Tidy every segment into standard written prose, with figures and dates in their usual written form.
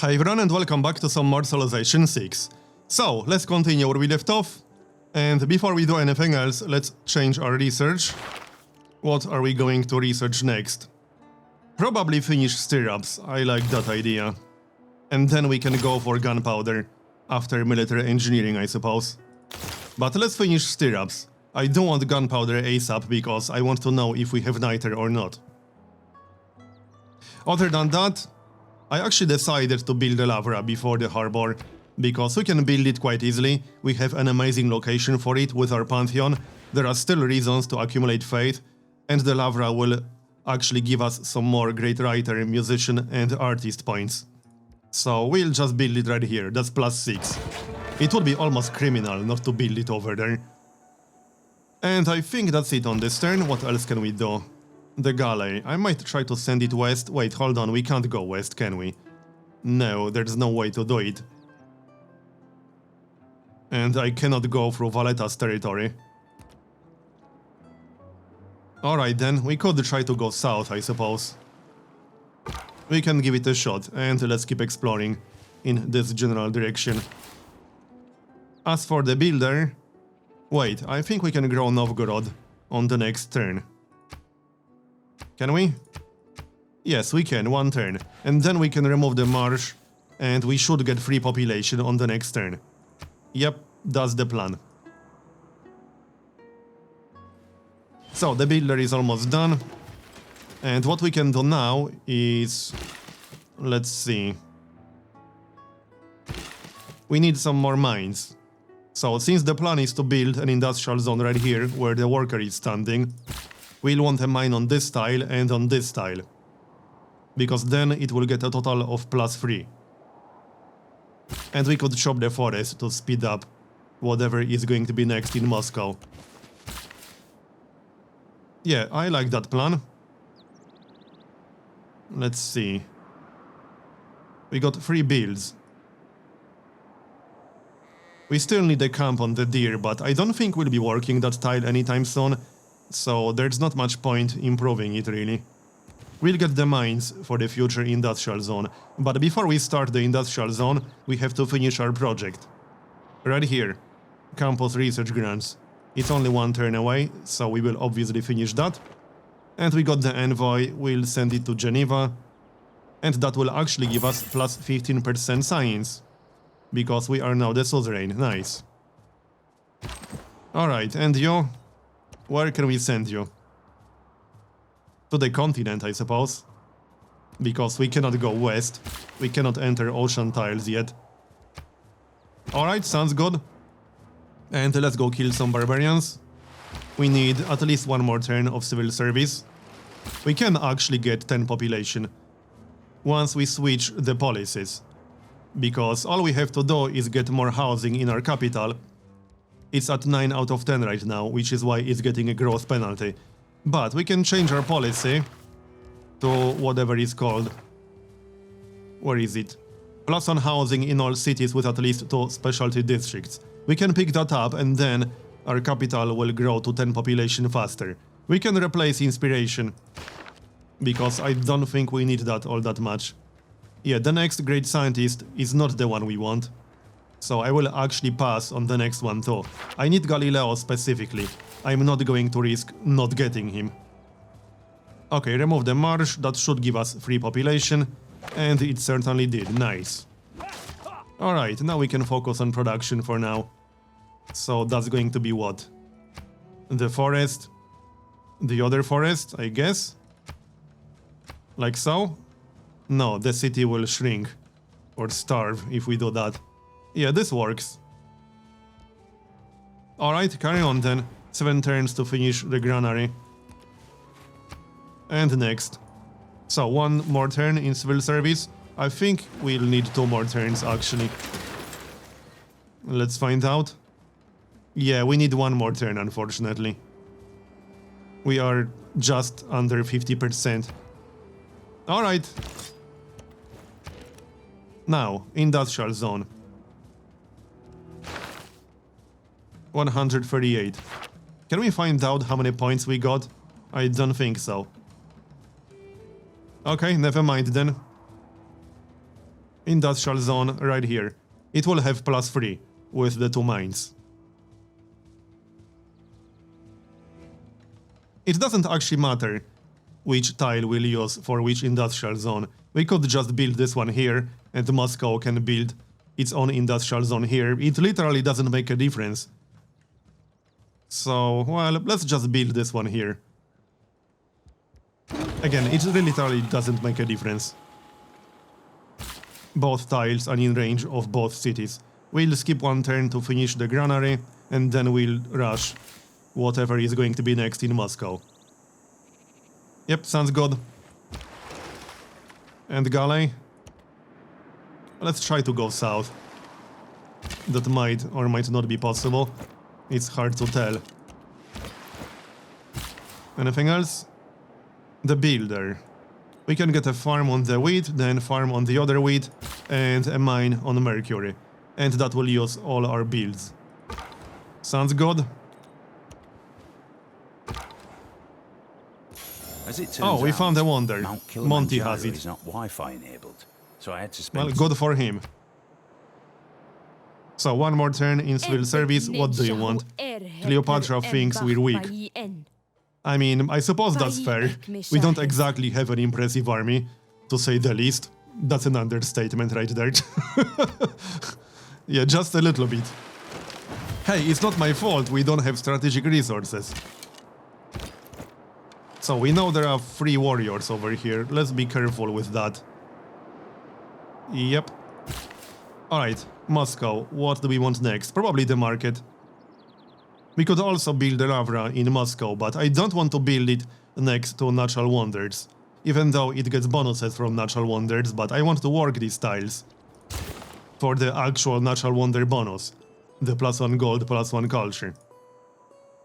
Hi everyone and welcome back to some more Civilization 6. So, let's continue where we left off. And before we do anything else, let's change our research. What are we going to research next? Probably finish stirrups, I like that idea. And then we can go for gunpowder, after military engineering I suppose. But let's finish stirrups. I don't want gunpowder ASAP because I want to know if we have niter or not. Other than that, I actually decided to build a lavra before the harbor, because we can build it quite easily, we have an amazing location for it with our pantheon, there are still reasons to accumulate faith, and the lavra will actually give us some more great writer, musician and artist points. So we'll just build it right here, that's +6. It would be almost criminal not to build it over there. And I think that's it on this turn. What else can we do? The galley. I might try to send it west. Wait, hold on, we can't go west, can we? No, there's no way to do it. And I cannot go through Valeta's territory. Alright then, we could try to go south, I suppose. We can give it a shot, and let's keep exploring in this general direction. As for the builder... Wait, I think we can grow Novgorod on the next turn. Can we? Yes, we can, one turn. And then we can remove the marsh, and we should get free population on the next turn. Yep, that's the plan. So, the builder is almost done. And what we can do now is... Let's see. We need some more mines. So, since the plan is to build an industrial zone right here, where the worker is standing, we'll want a mine on this tile and on this tile. Because then it will get a total of +3. And we could chop the forest to speed up whatever is going to be next in Moscow. Yeah, I like that plan. Let's see. We got 3 builds. We still need a camp on the deer, but I don't think we'll be working that tile anytime soon, so there's not much point improving it really. We'll get the mines for the future industrial zone, but before we start the industrial zone, we have to finish our project. Right here, campus research grants. It's only 1 turn away, so we will obviously finish that. And we got the envoy, we'll send it to Geneva, and that will actually give us +15% science. Because we are now the suzerain, nice. Alright, and you? Where can we send you? To the continent, I suppose. Because we cannot go west. We cannot enter ocean tiles yet. Alright, sounds good. And let's go kill some barbarians. We need at least 1 more turn of civil service. We can actually get 10 population. Once we switch the policies. Because all we have to do is get more housing in our capital. It's at 9 out of 10 right now, which is why it's getting a growth penalty. But we can change our policy to whatever is called... Where is it? Plus on housing in all cities with at least 2 specialty districts. We can pick that up and then our capital will grow to 10 population faster. We can replace inspiration. Because I don't think we need that all that much. Yeah, the next great scientist is not the one we want. So I will actually pass on the next one too. I need Galileo specifically. I'm not going to risk not getting him. Okay, remove the marsh, that should give us free population. And it certainly did, nice. Alright, now we can focus on production for now. So that's going to be what? The forest? The other forest, I guess? Like so? No, the city will shrink. Or starve if we do that. Yeah, this works. Alright, carry on then. 7 turns to finish the granary. And next. So, 1 more turn in civil service. I think we'll need 2 more turns actually. Let's find out. Yeah, we need 1 more turn unfortunately. We are just under 50%. Alright. Now, industrial zone. 138. Can we find out how many points we got? I don't think so. Okay, never mind then. Industrial zone right here. It will have +3 with the 2 mines. It doesn't actually matter which tile we'll use for which industrial zone. We could just build this one here, and Moscow can build its own industrial zone here. It literally doesn't make a difference. So, well, let's just build this one here. Again, it literally doesn't make a difference. Both tiles are in range of both cities. We'll skip one turn to finish the granary, and then we'll rush whatever is going to be next in Moscow. Yep, sounds good. And Galley? Let's try to go south. That might or might not be possible. It's hard to tell. Anything else? The builder. We can get a farm on the wheat, then farm on the other wheat, and a mine on Mercury. And that will use all our builds. Sounds good. As it turns Oh, we found a wonder. Mount Monty Kilimanjaro has it. is not Wi-Fi enabled, so I had to spend. Well, good for him. So, one more turn in civil service. What do you want? Cleopatra thinks we're weak. I mean, I suppose that's fair. We don't exactly have an impressive army, to say the least. That's an understatement right there. Yeah, just a little bit. Hey, it's not my fault we don't have strategic resources. So we know there are 3 warriors over here. Let's be careful with that. Yep. Alright, Moscow. What do we want next? Probably the market. We could also build a Lavra in Moscow, but I don't want to build it next to Natural Wonders. Even though it gets bonuses from Natural Wonders, but I want to work these tiles for the actual Natural Wonder bonus. The +1 gold, +1 culture.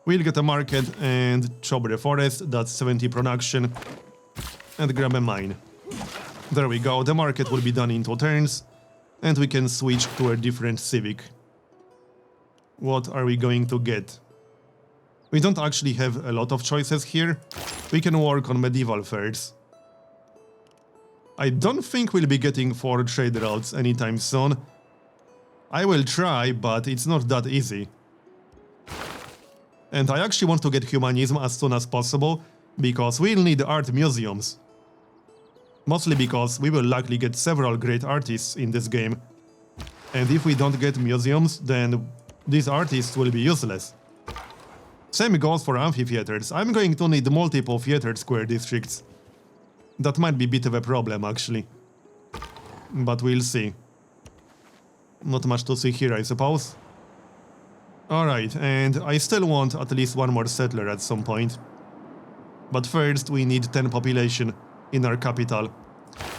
We'll get a market and chop the forest, that's 70 production, and grab a mine. There we go, the market will be done in 2 turns, and we can switch to a different civic. What are we going to get? We don't actually have a lot of choices here. We can work on medieval fairs. I don't think we'll be getting 4 trade routes anytime soon. I will try, but it's not that easy. And I actually want to get humanism as soon as possible, because we'll need art museums. Mostly because we will likely get several great artists in this game. And if we don't get museums, then these artists will be useless. Same goes for amphitheaters. I'm going to need multiple theater square districts. That might be a bit of a problem, actually. But we'll see. Not much to see here, I suppose. Alright, and I still want at least 1 more settler at some point. But first we need 10 population in our capital.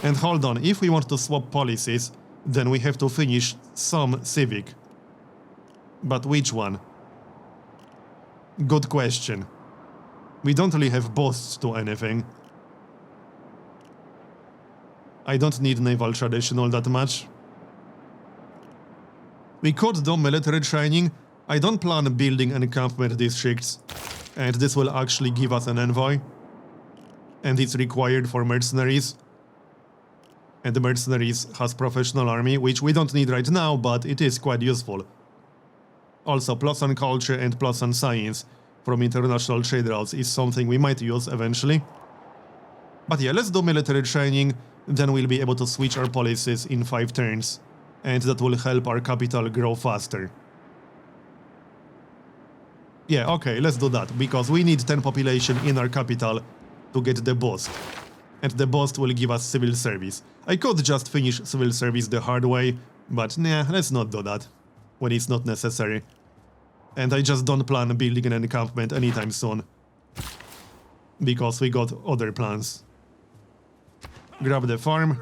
And hold on, if we want to swap policies, then we have to finish some civic. But which one? Good question. We don't really have boosts to anything. I don't need naval traditional that much. We could do military training. I don't plan building encampment districts, and this will actually give us an envoy. And it's required for mercenaries. And the mercenaries has professional army, which we don't need right now, but it is quite useful. Also, +1 culture and +1 science from international trade routes is something we might use eventually. But yeah, let's do military training, then we'll be able to switch our policies in 5 turns. And that will help our capital grow faster. Yeah, okay, let's do that, because we need 10 population in our capital to get the boost. And the boost will give us civil service. I could just finish civil service the hard way, but nah, let's not do that, when it's not necessary. And I just don't plan building an encampment anytime soon. Because we got other plans. Grab the farm.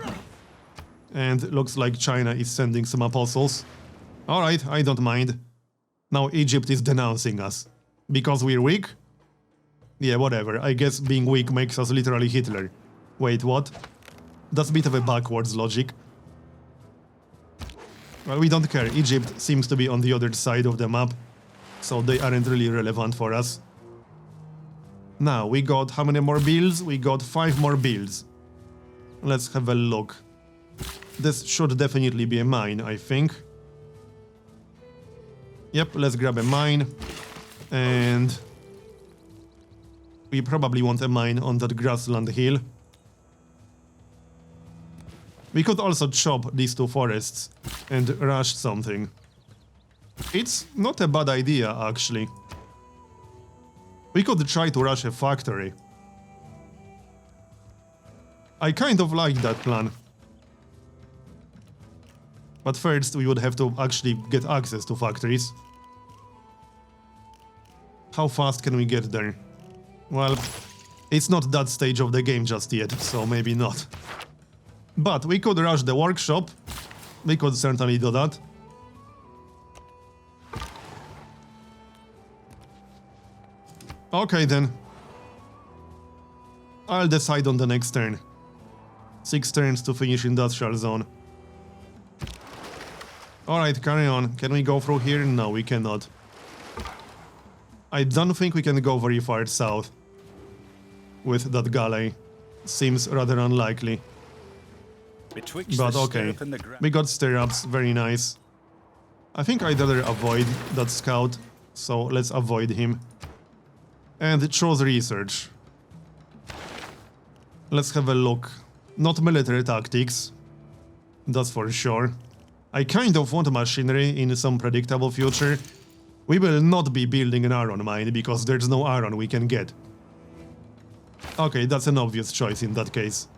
And looks like China is sending some apostles. Alright, I don't mind. Now Egypt is denouncing us. Because we're weak? Yeah, whatever. I guess being weak makes us literally Hitler. Wait, what? That's a bit of a backwards logic. Well, we don't care. Egypt seems to be on the other side of the map, so they aren't really relevant for us. Now, we got how many more builds? We got 5 more builds. Let's have a look. This should definitely be a mine, I think. Yep, let's grab a mine. And we probably want a mine on that grassland hill. We could also chop these two forests and rush something. It's not a bad idea, actually. We could try to rush a factory. I kind of like that plan. But first we would have to actually get access to factories. How fast can we get there? Well, it's not that stage of the game just yet, so maybe not. But we could rush the workshop. We could certainly do that. Okay then. I'll decide on the next turn. 6 turns to finish industrial zone. Alright, carry on. Can we go through here? No, we cannot. I don't think we can go very far south with that galley. Seems rather unlikely. But okay, we got stirrups, very nice. I think I'd rather avoid that scout, so let's avoid him. And choose research. Let's have a look. Not military tactics, that's for sure. I kind of want machinery in some predictable future. We will not be building an iron mine because there's no iron we can get. Okay, that's an obvious choice in that case.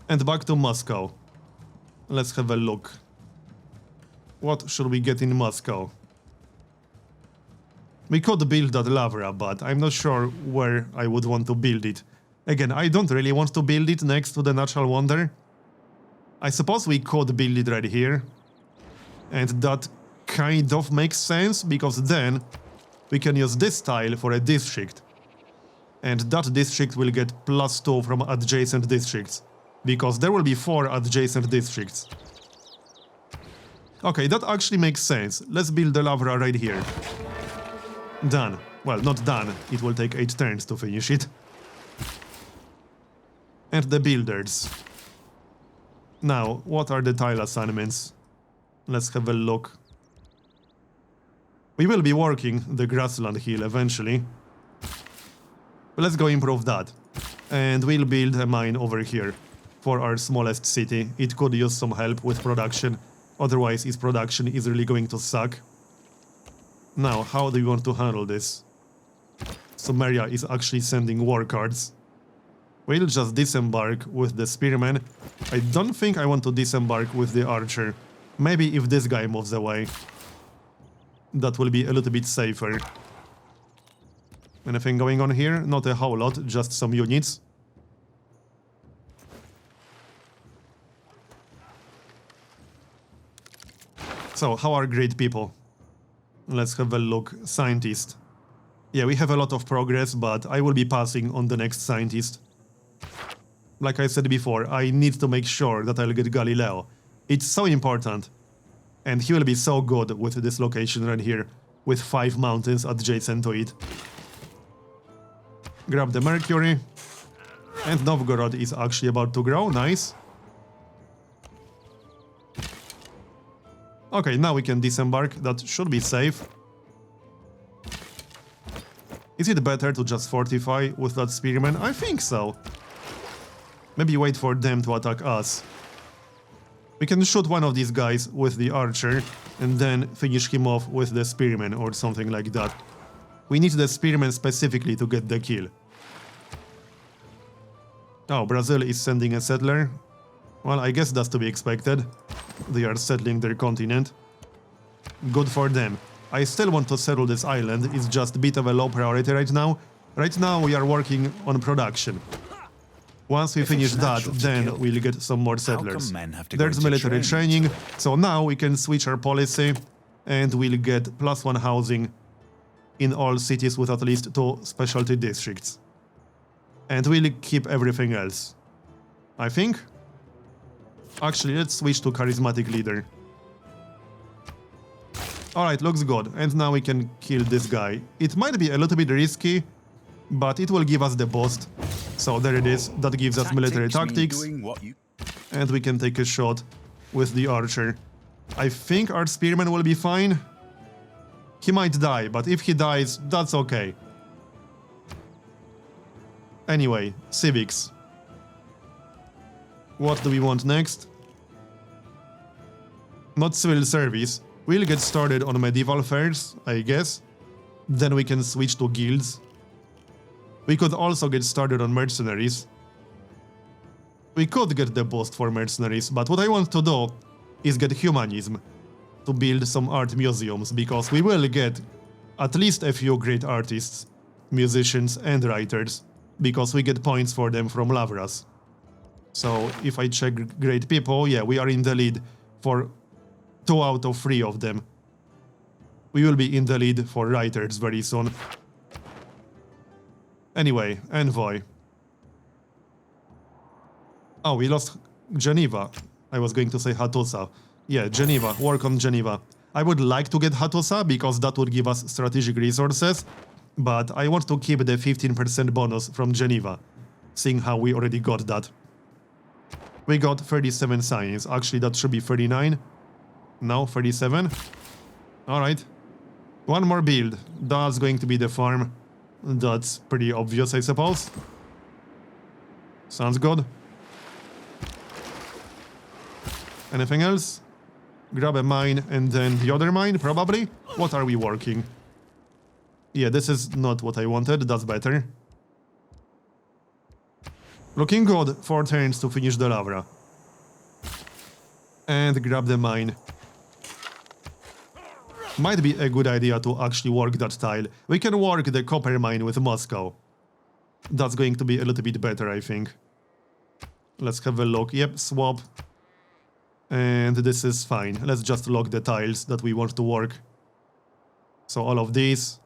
And back to Moscow. Let's have a look. What should we get in Moscow? We could build that lavra, but I'm not sure where I would want to build it. Again, I don't really want to build it next to the natural wonder. I suppose we could build it right here. And that kind of makes sense, because then we can use this tile for a district. And that district will get +2 from adjacent districts. Because there will be 4 adjacent districts. Okay, that actually makes sense. Let's build the lavra right here. Done. Well, not done. It will take 8 turns to finish it. And the builders. Now, what are the tile assignments? Let's have a look. We will be working the grassland hill eventually. Let's go improve that. And we'll build a mine over here for our smallest city. It could use some help with production. Otherwise, its production is really going to suck. Now, how do you want to handle this? Sumeria is actually sending war cards. We'll just disembark with the spearman. I don't think I want to disembark with the archer. Maybe if this guy moves away. That will be a little bit safer. Anything going on here? Not a whole lot, just some units. So, how are great people? Let's have a look. Scientist. Yeah, we have a lot of progress, but I will be passing on the next scientist. Like I said before, I need to make sure that I'll get Galileo. It's so important. And he will be so good with this location right here, with 5 mountains adjacent to it. Grab the Mercury. And Novgorod is actually about to grow, nice. Okay, now we can disembark, that should be safe. Is it better to just fortify with that spearman? I think so. Maybe wait for them to attack us. We can shoot one of these guys with the archer and then finish him off with the spearman or something like that. We need the spearman specifically to get the kill. Oh, Brazil is sending a settler. Well, I guess that's to be expected. They are settling their continent. Good for them. I still want to settle this island, it's just a bit of a low priority right now. Right now we are working on production. Once we finish that, then we'll get some more settlers. There's military training, so now we can switch our policy and we'll get +1 housing in all cities with at least 2 specialty districts. And we'll keep everything else. I think? Actually, let's switch to charismatic leader. Alright, looks good. And now we can kill this guy. It might be a little bit risky, but it will give us the boost. So there it is. That gives us military tactics. And we can take a shot with the archer. I think our spearman will be fine. He might die, but if he dies, that's okay. Anyway, civics. What do we want next? Not civil service. We'll get started on medieval fairs, I guess. Then we can switch to guilds. We could also get started on mercenaries. We could get the boost for mercenaries, but what I want to do is get humanism to build some art museums, because we will get at least a few great artists, musicians and writers, because we get points for them from Lavras. So if I check great people, yeah, we are in the lead for 2 out of 3 of them. We will be in the lead for writers very soon. Anyway, envoy. Oh, we lost Geneva. I was going to say Hattusa. Yeah, Geneva. Work on Geneva. I would like to get Hattusa because that would give us strategic resources, but I want to keep the 15% bonus from Geneva, seeing how we already got that. We got 37 science. Actually, that should be 39. No, 37. Alright. One more build. That's going to be the farm. That's pretty obvious, I suppose. Sounds good. Anything else? Grab a mine and then the other mine, probably? What are we working? Yeah, this is not what I wanted. That's better. Looking good. 4 turns to finish the Lavra. And grab the mine. Might be a good idea to actually work that tile. We can work the copper mine with Moscow. That's going to be a little bit better, I think. Let's have a look. Yep, swap. And this is fine. Let's just lock the tiles that we want to work. So all of these.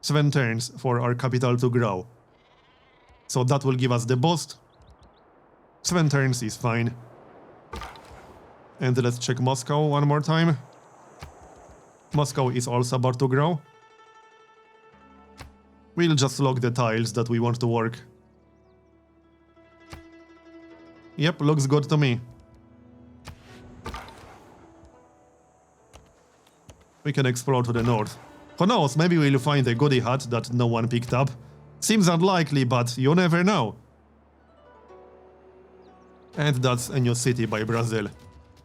7 turns for our capital to grow. So that will give us the boost. 7 turns is fine. And let's check Moscow one more time. Moscow is also about to grow. We'll just lock the tiles that we want to work. Yep, looks good to me. We can explore to the north. Who knows, maybe we'll find a goodie hut that no one picked up. Seems unlikely, but you never know. And that's a new city by Brazil.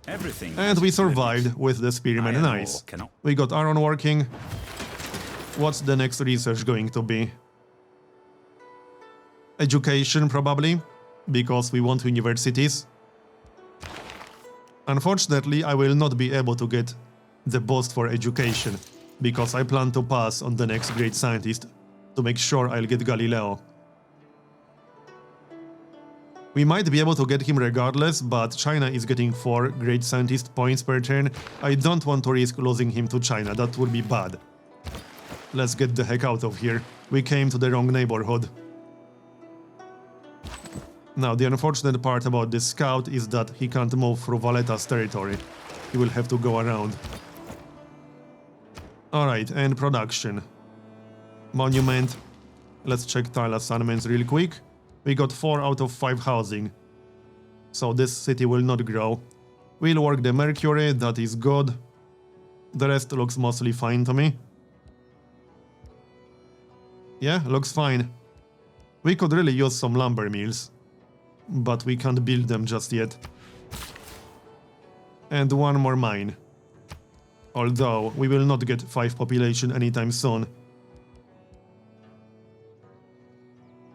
Everything and we survived with the spearman, nice. We got iron working. What's the next research going to be? Education, probably, because we want universities. Unfortunately, I will not be able to get the boost for education, because I plan to pass on the next great scientist to make sure I'll get Galileo. We might be able to get him regardless, but China is getting 4 great scientist points per turn. I don't want to risk losing him to China, that would be bad. Let's get the heck out of here. We came to the wrong neighborhood. Now, the unfortunate part about this scout is that he can't move through Valletta's territory. He will have to go around. Alright, and production. Monument. Let's check tile assignments real quick. We got 4 out of 5 housing. So this city will not grow. We'll work the Mercury, that is good. The rest looks mostly fine to me. Yeah, looks fine. We could really use some lumber mills, but we can't build them just yet. And one more mine. Although, we will not get 5 population anytime soon.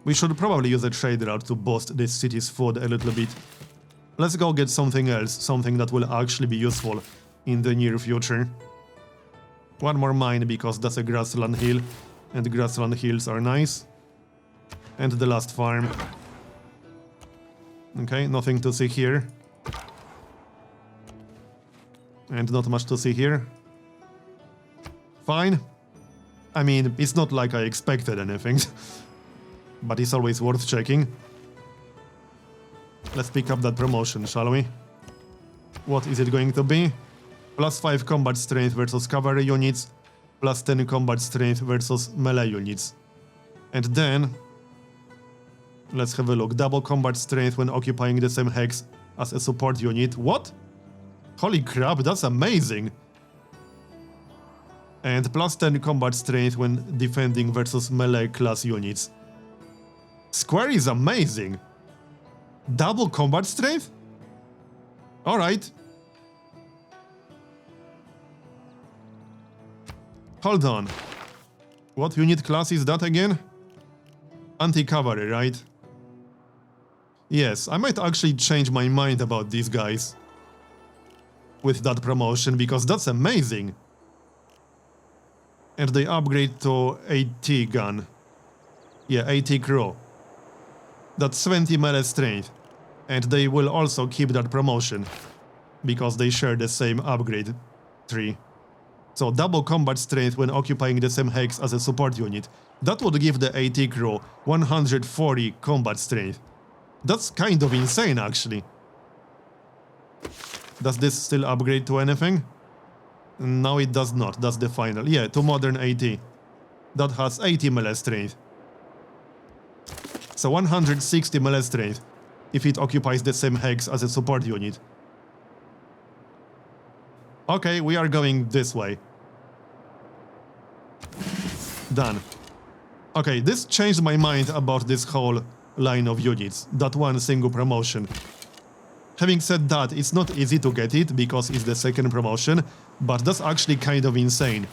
We should probably use a trade route to boost this city's food a little bit. Let's go get something else, something that will actually be useful in the near future. One more mine because that's a grassland hill, and grassland hills are nice. And the last farm. Okay, nothing to see here. And not much to see here. Fine. I mean, it's not like I expected anything. But it's always worth checking. Let's pick up that promotion, shall we? What is it going to be? Plus 5 combat strength versus cavalry units, plus 10 combat strength versus melee units. And then Let's have a look. Double combat strength when occupying the same hex as a support unit. What? Holy crap, that's amazing! And plus 10 combat strength when defending versus melee class units. Square is amazing! Double combat strength? Alright. Hold on. What unit class is that again? Anti-cavalry, right? Yes, I might actually change my mind about these guys with that promotion, because that's amazing. And they upgrade to AT gun. Yeah, AT Crow. That's 20 melee strength. And they will also keep that promotion, because they share the same upgrade tree. So double combat strength when occupying the same hex as a support unit. That would give the AT Crow 140 combat strength. That's kind of insane, actually. Does this still upgrade to anything? No, it does not. That's the final. Yeah, to modern AT. That has 80 melee strength. So 160 melee strength if it occupies the same hex as a support unit. Okay, we are going this way. Done. Okay, this changed my mind about this whole line of units, that one single promotion. Having said that, it's not easy to get it because it's the second promotion, but that's actually kind of insane.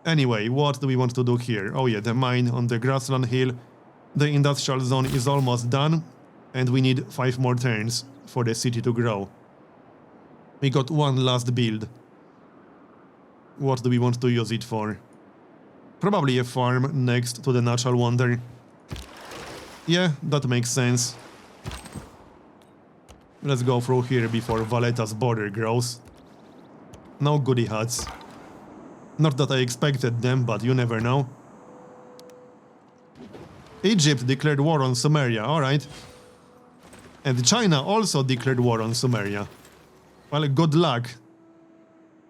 Anyway, what do we want to do here? Oh yeah, the mine on the grassland hill. The industrial zone is almost done, and we need 5 more turns for the city to grow. We got one last build. What do we want to use it for? Probably a farm next to the natural wonder. Yeah, that makes sense. Let's go through here before Valeta's border grows. No goody huts. Not that I expected them, but you never know. Egypt declared war on Sumeria, alright. And China also declared war on Sumeria. Well, good luck.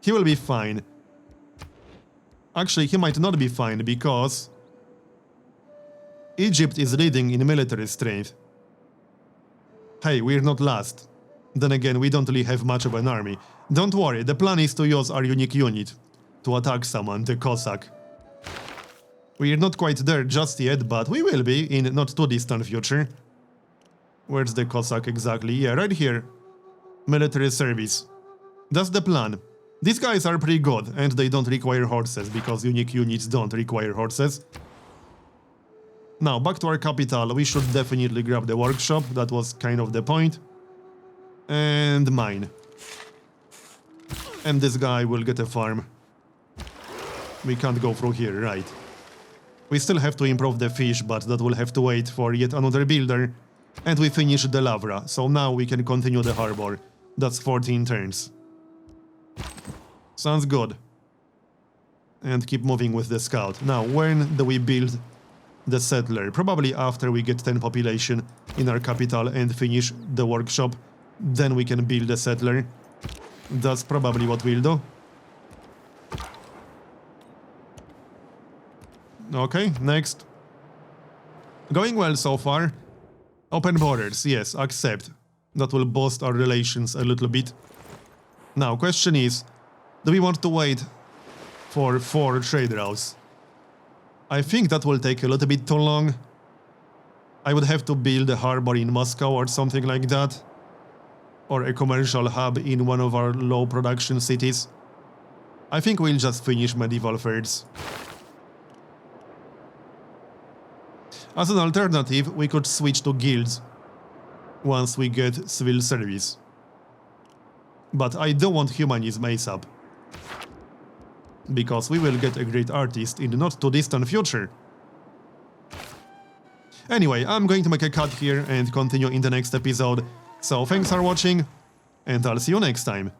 He will be fine. Actually, he might not be fine, because Egypt is leading in military strength. Hey, we're not last. Then again, we don't really have much of an army. Don't worry, the plan is to use our unique unit to attack someone, the Cossack. We're not quite there just yet, but we will be in not too distant future. Where's the Cossack exactly? Yeah, right here. Military service. That's the plan. These guys are pretty good, and they don't require horses, because unique units don't require horses. Now, back to our capital. We should definitely grab the workshop. That was kind of the point. And mine. And this guy will get a farm. We can't go through here, right? We still have to improve the fish, but that will have to wait for yet another builder. And we finished the Lavra, so now we can continue the harbor. That's 14 turns. Sounds good. And keep moving with the scout. Now, when do we build the settler? Probably after we get 10 population in our capital and finish the workshop. Then we can build a settler. That's probably what we'll do. Okay, next. Going well so far. Open borders, yes, accept. That will boost our relations a little bit. Now, question is, do we want to wait for 4 trade routes? I think that will take a little bit too long. I would have to build a harbor in Moscow or something like that. Or a commercial hub in one of our low production cities. I think we'll just finish medieval first. As an alternative, we could switch to guilds once we get civil service. But I don't want humanism ASAP. Because we will get a great artist in the not too distant future. Anyway, I'm going to make a cut here and continue in the next episode. So thanks for watching, and I'll see you next time.